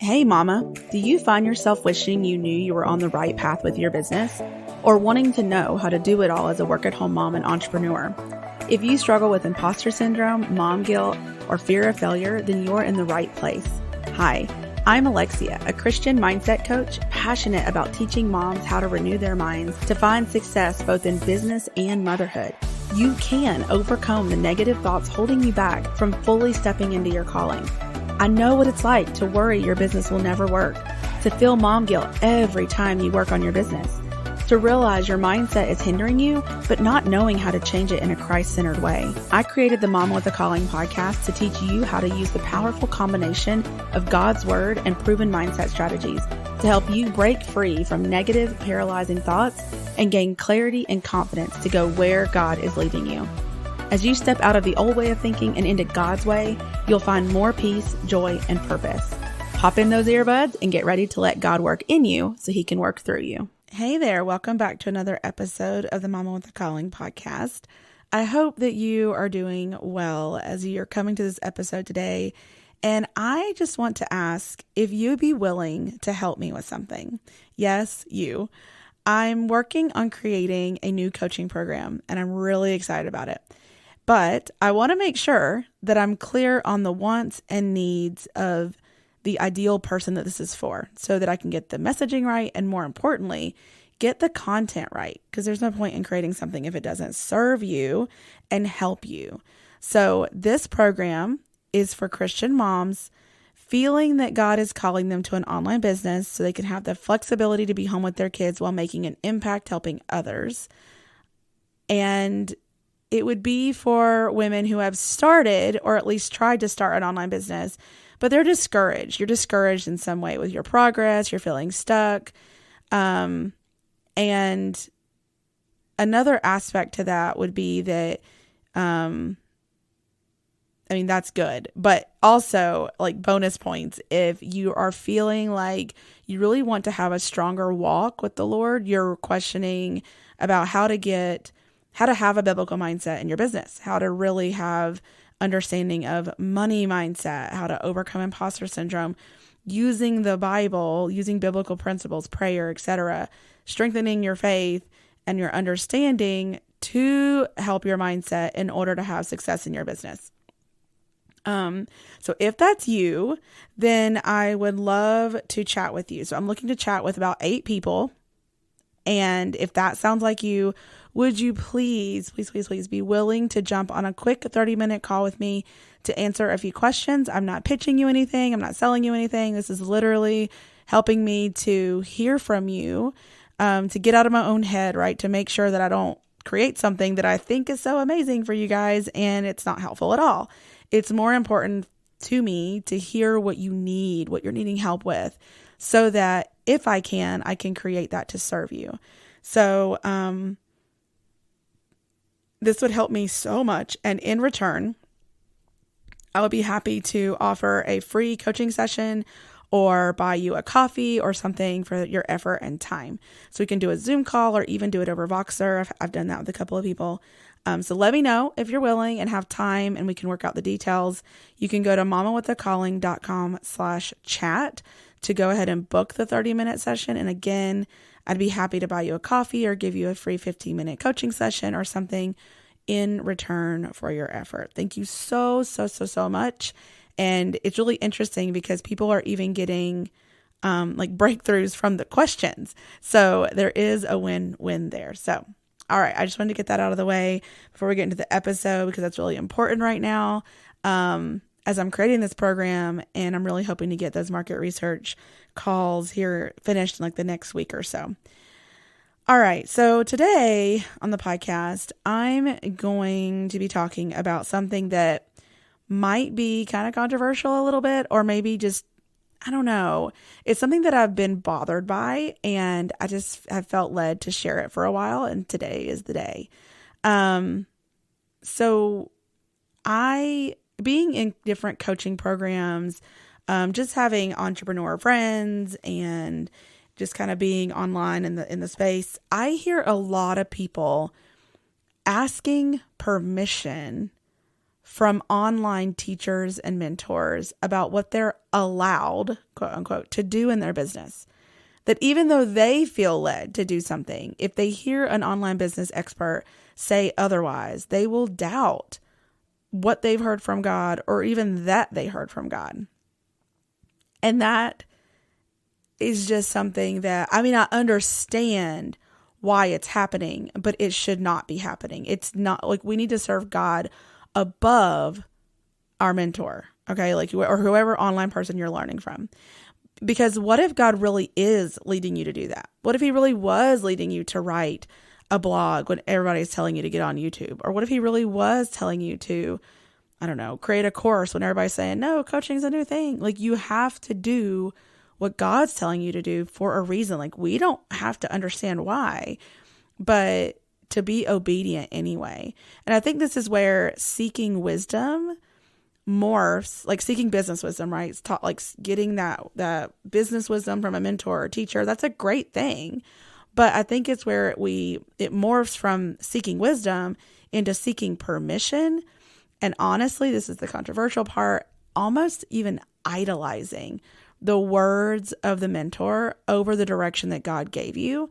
Hey mama, do you find yourself wishing you knew you were on the right path with your business? Or wanting to know how to do it all as a work-at-home mom and entrepreneur? If you struggle with imposter syndrome, mom guilt, or fear of failure, then you're in the right place. Hi, I'm Alexia, a Christian mindset coach passionate about teaching moms how to renew their minds to find success both in business and motherhood. You can overcome the negative thoughts holding you back from fully stepping into your calling. I know what it's like to worry your business will never work, to feel mom guilt every time you work on your business, to realize your mindset is hindering you, but not knowing how to change it in a Christ-centered way. I created the Mama with a Calling podcast to teach you how to use the powerful combination of God's Word and proven mindset strategies to help you break free from negative, paralyzing thoughts and gain clarity and confidence to go where God is leading you. As you step out of the old way of thinking and into God's way, you'll find more peace, joy, and purpose. Pop in those earbuds and get ready to let God work in you so He can work through you. Hey there, welcome back to another episode of the Mama with a Calling podcast. I hope that you are doing well as you're coming to this episode today. And I just want to ask if you'd be willing to help me with something. Yes, you. I'm working on creating a new coaching program, and I'm really excited about it. But I want to make sure that I'm clear on the wants and needs of the ideal person that this is for so that I can get the messaging right and, more importantly, get the content right, because there's no point in creating something if it doesn't serve you and help you. So this program is for Christian moms feeling that God is calling them to an online business so they can have the flexibility to be home with their kids while making an impact helping others. And it would be for women who have started or at least tried to start an online business, but they're discouraged. You're discouraged in some way with your progress. You're feeling stuck. And another aspect to that would be that, that's good, but also like bonus points. If you are feeling like you really want to have a stronger walk with the Lord, you're questioning about how to have a biblical mindset in your business, how to really have understanding of money mindset, how to overcome imposter syndrome, using the Bible, using biblical principles, prayer, etc., strengthening your faith and your understanding to help your mindset in order to have success in your business. So if that's you, then I would love to chat with you. So I'm looking to chat with about 8 people. And if that sounds like you, would you please be willing to jump on a quick 30-minute call with me to answer a few questions? I'm not pitching you anything. I'm not selling you anything. This is literally helping me to hear from you, to get out of my own head, right? To make sure that I don't create something that I think is so amazing for you guys and it's not helpful at all. It's more important to me to hear what you need, what you're needing help with, so that if I can create that to serve you. So, this would help me so much. And in return, I would be happy to offer a free coaching session or buy you a coffee or something for your effort and time. So we can do a Zoom call or even do it over Voxer. I've done that with a couple of people. So let me know if you're willing and have time and we can work out the details. You can go to mamawithacalling.com/chat to go ahead and book the 30-minute session. And again, I'd be happy to buy you a coffee or give you a free 15-minute coaching session or something in return for your effort. Thank you so much. And it's really interesting because people are even getting breakthroughs from the questions. So there is a win-win there. So, all right. I just wanted to get that out of the way before we get into the episode because that's really important right now. As I'm creating this program, and I'm really hoping to get those market research calls here finished in like the next week or so. All right. So today on the podcast, I'm going to be talking about something that might be kind of controversial a little bit, or maybe just, I don't know. It's something that I've been bothered by, and I just have felt led to share it for a while, and today is the day. So being in different coaching programs, just having entrepreneur friends and just kind of being online in the space, I hear a lot of people asking permission from online teachers and mentors about what they're allowed, quote unquote, to do in their business. That even though they feel led to do something, if they hear an online business expert say otherwise, they will doubt what they've heard from God or even that they heard from God. And that is just something that, I understand why it's happening, but it should not be happening. It's not like we need to serve God above our mentor, okay? Or whoever online person you're learning from. Because what if God really is leading you to do that? What if he really was leading you to write a blog when everybody's telling you to get on YouTube? Or what if he really was telling you to, create a course when everybody's saying, no, coaching's a new thing? You have to do what God's telling you to do for a reason. We don't have to understand why, but to be obedient anyway. And I think this is where seeking wisdom morphs, seeking business wisdom, right? It's taught, getting that business wisdom from a mentor or teacher. That's a great thing. But I think it's where it morphs from seeking wisdom into seeking permission. And honestly, this is the controversial part, almost even idolizing the words of the mentor over the direction that God gave you.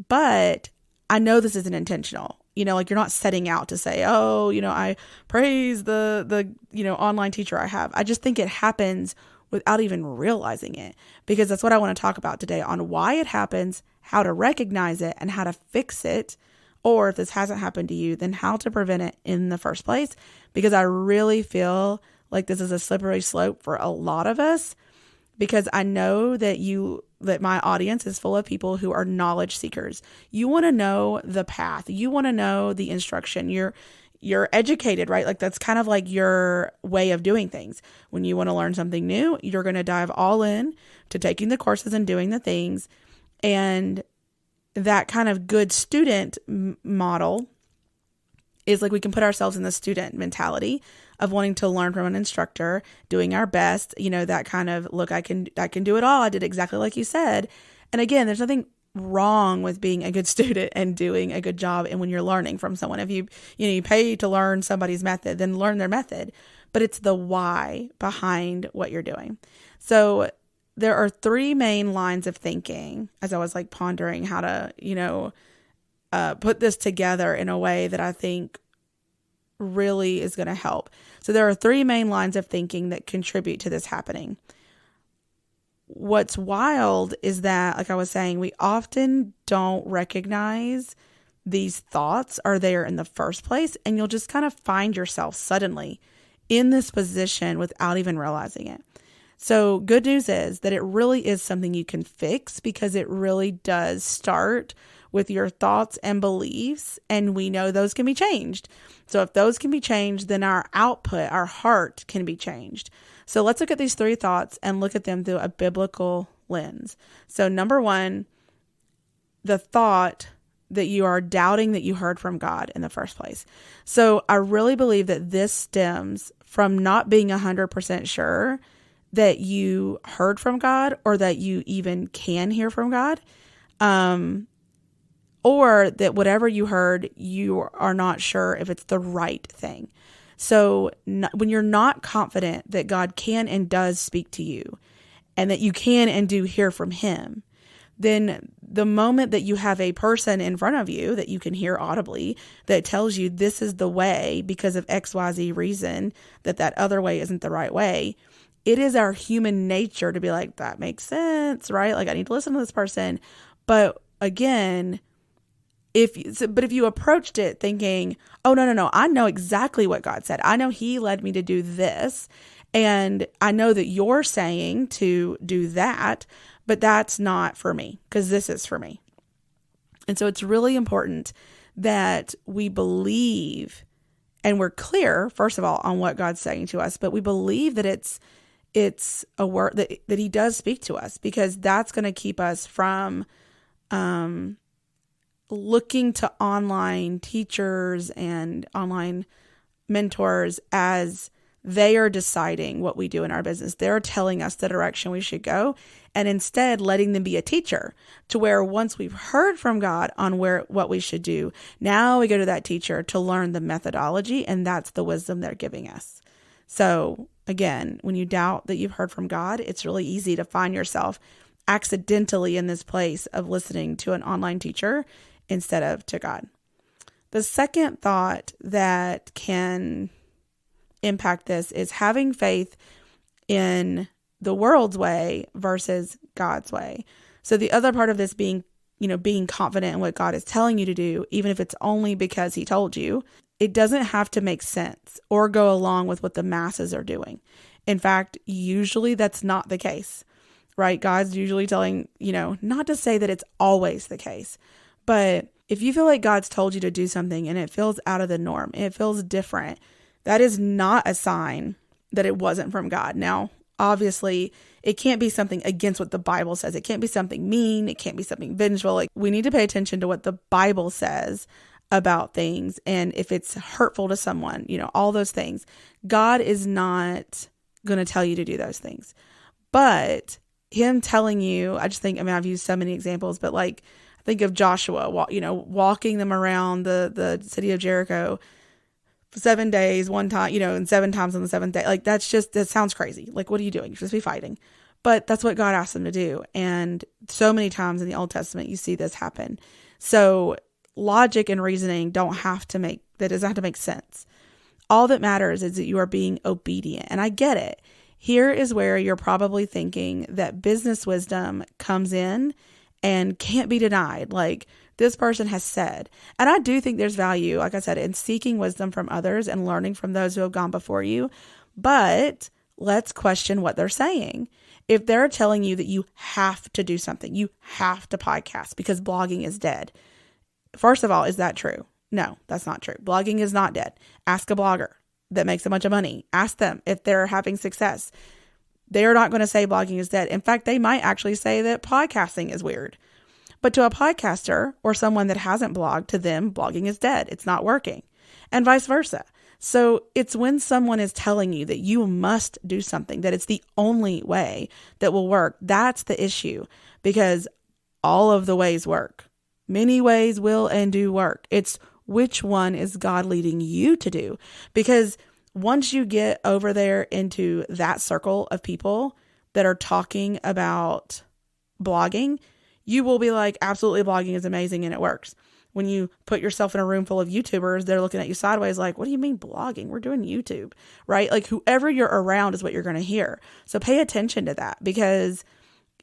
But I know this isn't intentional. You're not setting out to say, I praise the online teacher I have. I just think it happens without even realizing it, because that's what I want to talk about today on why it happens, how to recognize it, and how to fix it. Or if this hasn't happened to you, then how to prevent it in the first place. Because I really feel like this is a slippery slope for a lot of us, because I know that my audience is full of people who are knowledge seekers. You want to know the path. You want to know the instruction. You're educated, right? That's kind of your way of doing things. When you want to learn something new, you're going to dive all in to taking the courses and doing the things. And that kind of good student model is we can put ourselves in the student mentality of wanting to learn from an instructor, doing our best, that kind of, look, I can do it all. I did exactly like you said. And again, there's nothing wrong with being a good student and doing a good job. And when you're learning from someone, if you pay to learn somebody's method, then learn their method, but it's the why behind what you're doing. So there are three main lines of thinking as I was pondering how to, put this together in a way that I think really is going to help. So there are three main lines of thinking that contribute to this happening. What's wild is that, like I was saying, we often don't recognize these thoughts are there in the first place, and you'll just kind of find yourself suddenly in this position without even realizing it. So good news is that it really is something you can fix, because it really does start with your thoughts and beliefs, and we know those can be changed. So if those can be changed, then our output, our heart, can be changed. So let's look at these three thoughts and look at them through a biblical lens. So number one, the thought that you are doubting that you heard from God in the first place. So I really believe that this stems from not being 100% sure that you heard from God, or that you even can hear from God. Or that whatever you heard, you are not sure if it's the right thing. So when you're not confident that God can and does speak to you, and that you can and do hear from him, then the moment that you have a person in front of you that you can hear audibly that tells you this is the way because of XYZ reason, that other way isn't the right way, it is our human nature to be like, that makes sense, right? I need to listen to this person. But again, if you approached it thinking, oh, no, I know exactly what God said. I know he led me to do this. And I know that you're saying to do that, but that's not for me, because this is for me. And so it's really important that we believe, and we're clear, first of all, on what God's saying to us, but we believe that it's a word that he does speak to us, because that's going to keep us from looking to online teachers and online mentors as They are deciding what we do in our business. They're telling us the direction we should go, and instead letting them be a teacher, to where once we've heard from God on what we should do, now we go to that teacher to learn the methodology, and that's the wisdom they're giving us. So again, when you doubt that you've heard from God, it's really easy to find yourself accidentally in this place of listening to an online teacher instead of to God. The second thought that can impact this is having faith in the world's way versus God's way. So the other part of this being confident in what God is telling you to do, even if it's only because he told you, it doesn't have to make sense or go along with what the masses are doing. In fact, usually that's not the case, right? God's usually telling, not to say that it's always the case, but if you feel like God's told you to do something and it feels out of the norm, and it feels different, that is not a sign that it wasn't from God. Now, obviously, it can't be something against what the Bible says. It can't be something mean. It can't be something vengeful. Like, we need to pay attention to what the Bible says about things. And if it's hurtful to someone, all those things, God is not going to tell you to do those things. But him telling you, I've used so many examples, but like, think of Joshua, walking them around the city of Jericho 7 days, one time, and 7 times on the seventh day. Like, that sounds crazy. Like, what are you doing? You're supposed to be fighting. But that's what God asked them to do. And so many times in the Old Testament, you see this happen. So logic and reasoning doesn't have to make sense. All that matters is that you are being obedient. And I get it. Here is where you're probably thinking that business wisdom comes in and can't be denied. Like, this person has said, and I do think there's value, like I said, in seeking wisdom from others and learning from those who have gone before you. But let's question what they're saying. If they're telling you that you have to do something, you have to podcast because blogging is dead. First of all, is that true? No, that's not true. Blogging is not dead. Ask a blogger that makes a bunch of money. Ask them if they're having success. They're not going to say blogging is dead. In fact, they might actually say that podcasting is weird. But to a podcaster or someone that hasn't blogged, to them, blogging is dead. It's not working. And vice versa. So it's when someone is telling you that you must do something, that it's the only way that will work, that's the issue. Because all of the ways work. Many ways will and do work. It's which one is God leading you to do? Because once you get over there into that circle of people that are talking about blogging, you will be like, absolutely, blogging is amazing and it works. When you put yourself in a room full of YouTubers, they're looking at you sideways like, what do you mean blogging? We're doing YouTube, right? Like, whoever you're around is what you're going to hear. So pay attention to that, because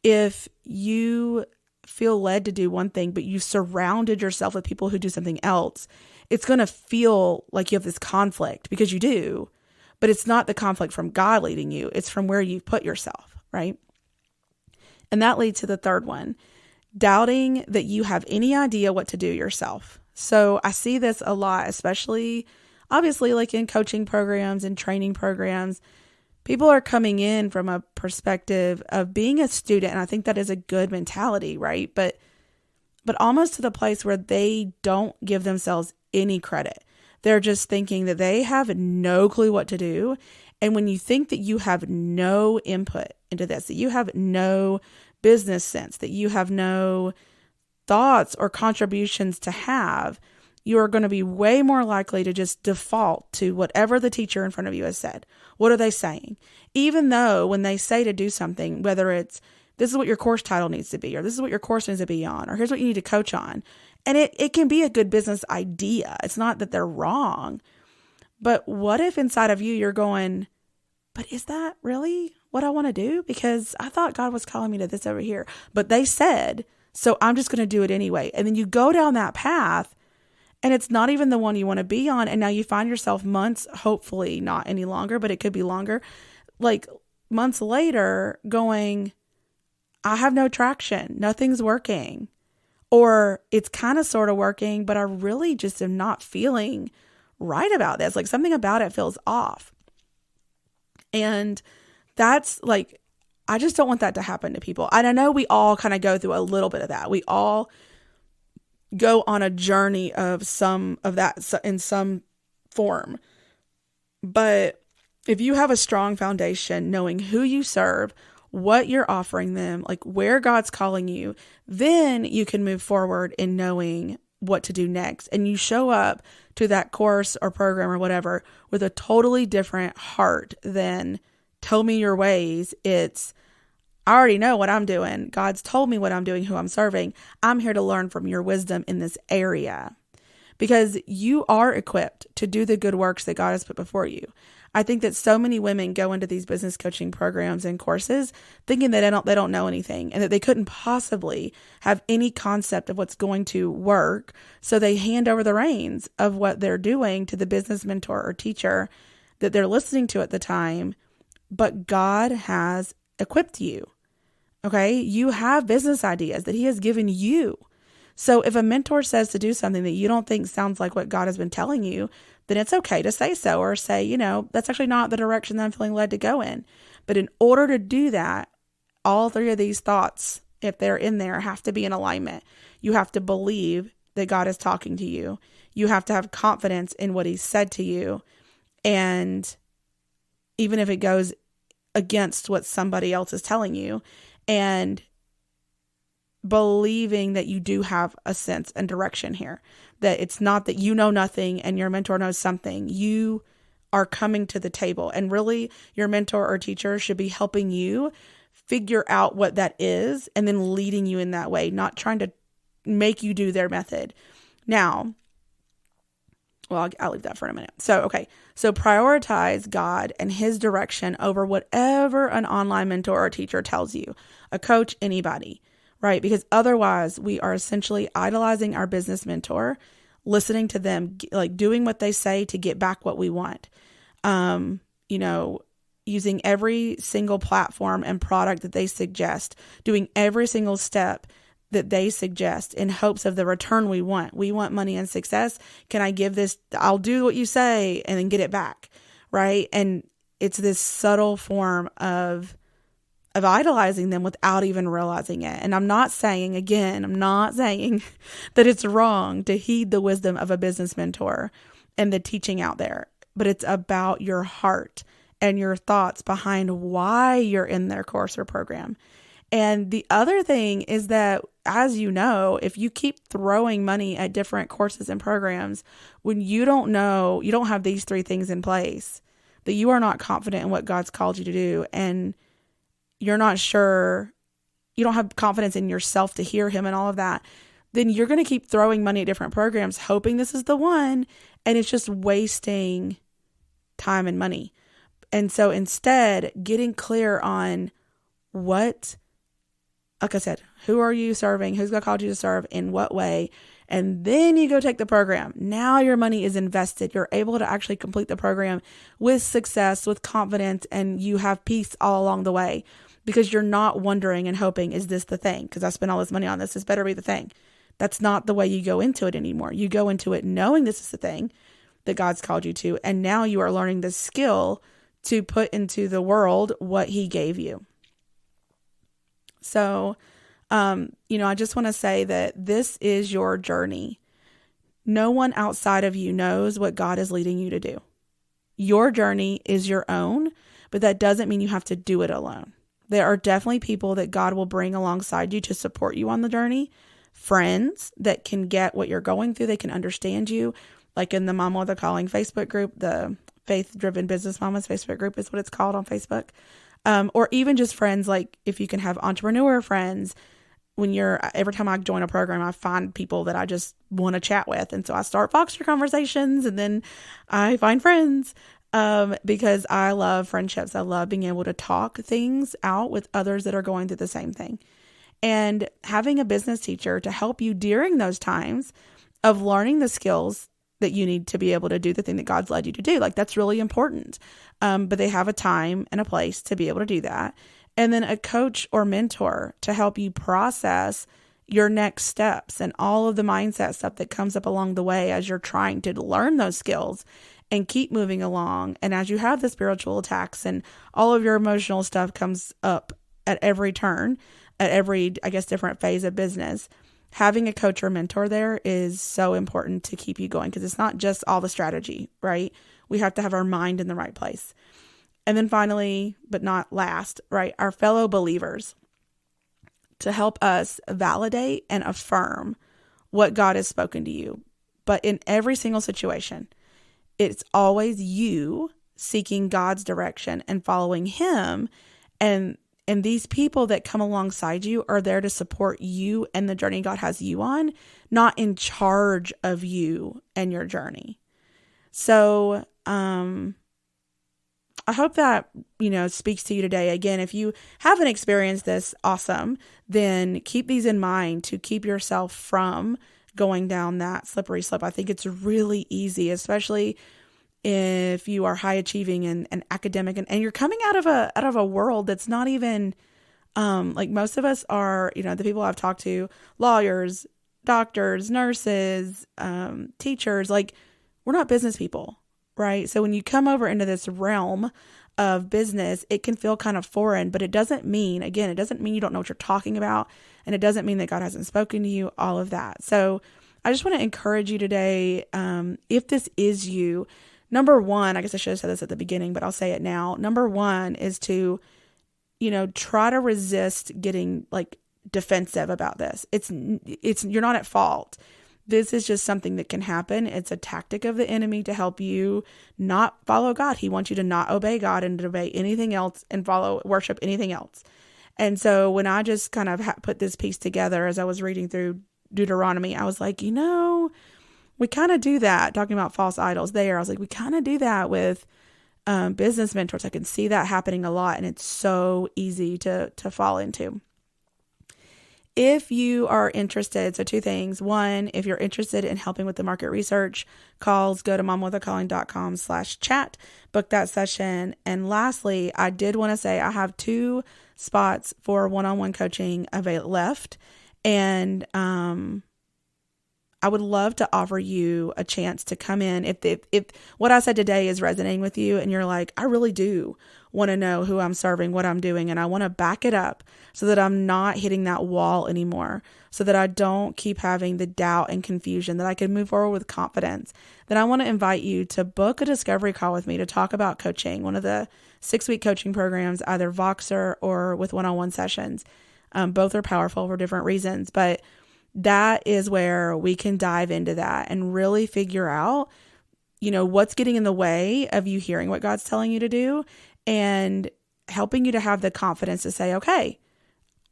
if you feel led to do one thing, but you surrounded yourself with people who do something else, it's going to feel like you have this conflict, because you do, but it's not the conflict from God leading you. It's from where you've put yourself, right? And that leads to the third one. Doubting that you have any idea what to do yourself. So I see this a lot, especially obviously like in coaching programs and training programs. People are coming in from a perspective of being a student. And I think that is a good mentality, right? But almost to the place where they don't give themselves any credit. They're just thinking that they have no clue what to do. And when you think that you have no input into this, that you have no business sense, that you have no thoughts or contributions to have, you are going to be way more likely to just default to whatever the teacher in front of you has said. What are they saying? Even though when they say to do something, whether it's this is what your course title needs to be, or this is what your course needs to be on, or here's what you need to coach on. And it can be a good business idea. It's not that they're wrong. But what if inside of you, you're going, but is that really what I want to do? Because I thought God was calling me to this over here, but they said, so I'm just going to do it anyway. And then you go down that path and it's not even the one you want to be on. And now you find yourself months, hopefully not any longer, but it could be longer, like months later going, I have no traction. Nothing's working. Or it's kind of sort of working, but I really just am not feeling right about this. Like something about it feels off. And that's like, I just don't want that to happen to people. And I know we all kind of go through a little bit of that. We all go on a journey of some of that in some form. But If you have a strong foundation, knowing who you serve, what you're offering them, like where God's calling you, then you can move forward in knowing what to do next. And you show up to that course or program or whatever with a totally different heart than tell me your ways. It's, I already know what I'm doing. God's told me what I'm doing, who I'm serving. I'm here to learn from your wisdom in this area, because you are equipped to do the good works that God has put before you. I think that so many women go into these business coaching programs and courses thinking that they don't know anything and that they couldn't possibly have any concept of what's going to work. So they hand over the reins of what they're doing to the business mentor or teacher that they're listening to at the time. But God has equipped you. Okay. You have business ideas that He has given you. So if a mentor says to do something that you don't think sounds like what God has been telling you, then it's okay to say so, or say, that's actually not the direction that I'm feeling led to go in. But in order to do that, all three of these thoughts, if they're in there, have to be in alignment. You have to believe that God is talking to you. You have to have confidence in what He said to you. And even if it goes against what somebody else is telling you, and believing that you do have a sense and direction here, that it's not that you know nothing and your mentor knows something. You are coming to the table, and really your mentor or teacher should be helping you figure out what that is and then leading you in that way, not trying to make you do their method. Now, well, I'll leave that for a minute. So prioritize God and His direction over whatever an online mentor or teacher tells you, a coach, anybody. Right? Because otherwise we are essentially idolizing our business mentor, listening to them, like doing what they say to get back what we want. Using every single platform and product that they suggest, doing every single step that they suggest in hopes of the return we want. We want money and success. Can I give this? I'll do what you say and then get it back. Right? And it's this subtle form of idolizing them without even realizing it. And I'm not saying that it's wrong to heed the wisdom of a business mentor and the teaching out there, but it's about your heart and your thoughts behind why you're in their course or program. And the other thing is that, as you know, if you keep throwing money at different courses and programs, when you don't have these three things in place, that you are not confident in what God's called you to do, and you're not sure, you don't have confidence in yourself to hear Him and all of that, then you're going to keep throwing money at different programs, hoping this is the one, and it's just wasting time and money. And so instead, getting clear on what, like I said, who are you serving? Who's God called you to serve? In what way? And then you go take the program. Now your money is invested. You're able to actually complete the program with success, with confidence, and you have peace all along the way, because you're not wondering and hoping, is this the thing? Because I spent all this money on this. This better be the thing. That's not the way you go into it anymore. You go into it knowing this is the thing that God's called you to. And now you are learning the skill to put into the world what He gave you. So, I just want to say that this is your journey. No one outside of you knows what God is leading you to do. Your journey is your own, but that doesn't mean you have to do it alone. There are definitely people that God will bring alongside you to support you on the journey. Friends that can get what you're going through. They can understand you. Like in the Mama with a Calling Facebook group, the Faith-Driven Business Mamas Facebook group is what it's called on Facebook. Or even just friends, like if you can have entrepreneur friends. Every time I join a program, I find people that I just want to chat with. And so I start Voxer conversations, and then I find friends. Because I love friendships. I love being able to talk things out with others that are going through the same thing. And having a business teacher to help you during those times of learning the skills that you need to be able to do the thing that God's led you to do. Like, that's really important. But they have a time and a place to be able to do that. And then a coach or mentor to help you process your next steps and all of the mindset stuff that comes up along the way as you're trying to learn those skills and keep moving along. And as you have the spiritual attacks and all of your emotional stuff comes up at every turn, at every, different phase of business, having a coach or mentor there is so important to keep you going, because it's not just all the strategy, right? We have to have our mind in the right place. And then finally, but not last, right, our fellow believers to help us validate and affirm what God has spoken to you. But in every single situation, it's always you seeking God's direction and following Him. And these people that come alongside you are there to support you and the journey God has you on, not in charge of you and your journey. So, I hope that, speaks to you today. Again, if you haven't experienced this, awesome, then keep these in mind to keep yourself from going down that slippery slope. I think it's really easy, especially if you are high achieving and academic and you're coming out of a world that's not even, like most of us are, the people I've talked to, lawyers, doctors, nurses, teachers, like we're not business people. Right? So when you come over into this realm of business, it can feel kind of foreign, but it doesn't mean you don't know what you're talking about. And it doesn't mean that God hasn't spoken to you, all of that. So I just want to encourage you today. If this is you, number one, I guess I should have said this at the beginning, but I'll say it now. Number one is to, try to resist getting like defensive about this. You're not at fault. This is just something that can happen. It's a tactic of the enemy to help you not follow God. He wants you to not obey God and to obey anything else and worship anything else. And so when I just kind of put this piece together as I was reading through Deuteronomy, I was like, we kind of do that, talking about false idols there. I was like, we kind of do that with business mentors. I can see that happening a lot, and it's so easy to fall into. If you are interested, so two things. One, if you're interested in helping with the market research calls, go to mamawithacalling.com/chat, book that session. And lastly, I did want to say I have 2 spots for one-on-one coaching left. And I would love to offer you a chance to come in. If what I said today is resonating with you and you're like, I really do want to know who I'm serving, what I'm doing, and I want to back it up so that I'm not hitting that wall anymore, so that I don't keep having the doubt and confusion, that I can move forward with confidence, then I want to invite you to book a discovery call with me to talk about coaching, one of the 6-week coaching programs, either Voxer or with one-on-one sessions. Both are powerful for different reasons, but that is where we can dive into that and really figure out, what's getting in the way of you hearing what God's telling you to do and helping you to have the confidence to say, okay,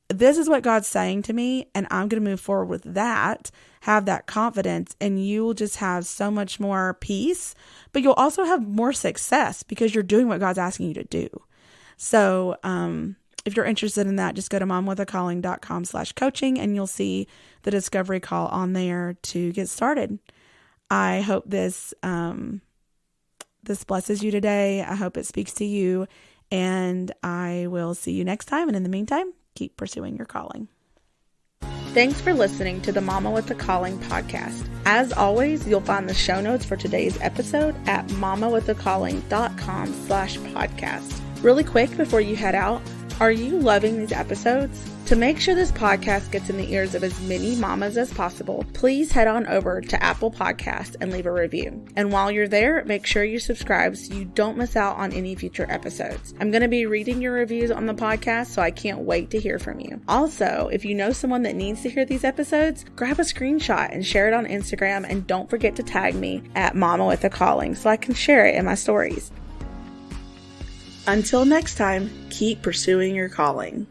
this is what God's saying to me, and I'm going to move forward with that, have that confidence, and you will just have so much more peace, but you'll also have more success because you're doing what God's asking you to do. So, if you're interested in that, just go to mamawithacalling.com/coaching and you'll see the discovery call on there to get started. I hope this blesses you today. I hope it speaks to you, and I will see you next time. And in the meantime, keep pursuing your calling. Thanks for listening to the Mama with a Calling podcast. As always, you'll find the show notes for today's episode at mamawithacalling.com/podcast. Really quick before you head out, are you loving these episodes? To make sure this podcast gets in the ears of as many mamas as possible, please head on over to Apple Podcasts and leave a review. And while you're there, make sure you subscribe so you don't miss out on any future episodes. I'm going to be reading your reviews on the podcast, so I can't wait to hear from you. Also, if you know someone that needs to hear these episodes, grab a screenshot and share it on Instagram, and don't forget to tag me at Mama with a Calling so I can share it in my stories. Until next time, keep pursuing your calling.